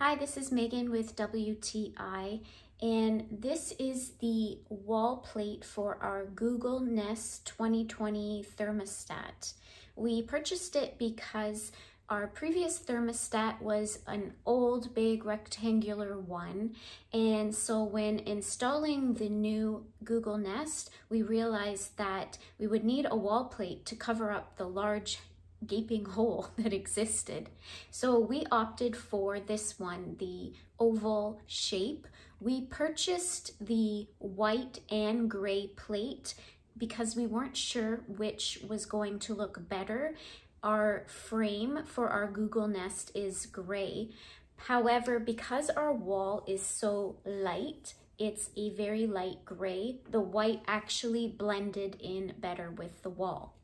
Hi, this is Megan with WTI, and this is the wall plate for our Google Nest 2020 thermostat. We purchased it because our previous thermostat was an old, big, rectangular one, and so when installing the new Google Nest, we realized that we would need a wall plate to cover up the large gaping hole that existed. So we opted for this one, the oval shape. We purchased the white and gray plate because we weren't sure which was going to look better. Our frame for our Google Nest is gray. However, because our wall is so light, it's a very light gray, the white actually blended in better with the wall.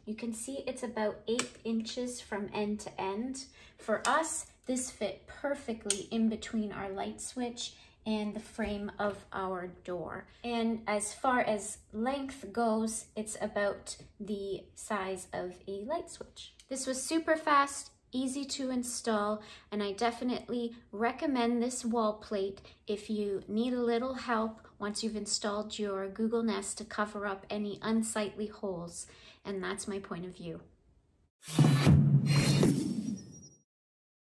You can see it's about 8 inches from end to end. For us, this fit perfectly in between our light switch and the frame of our door. And as far as length goes, it's about the size of a light switch. This was super fast, easy to install, and I definitely recommend this wall plate if you need a little help once you've installed your Google Nest to cover up any unsightly holes. And that's my point of view.